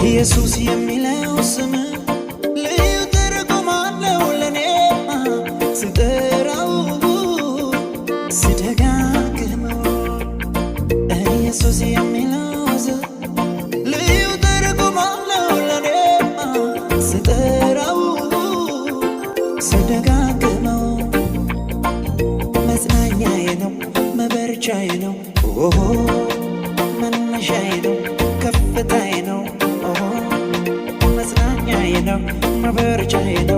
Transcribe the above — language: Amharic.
ኢየሱስ የሚለው ስም ልዩ ትርጉም አለው ለኔ ስጠራው ስደጋግመው ኢየሱስ የሚለው ስም ልዩ ትርጉም አለው ለኔ ስጠራው ስደጋግመው መጽናኛዬ ነው መበርቻዬ ነው መነሻዬ ነው ከፍታዬ ነው መጽናኛዬ ነው መበርቻዬ ነው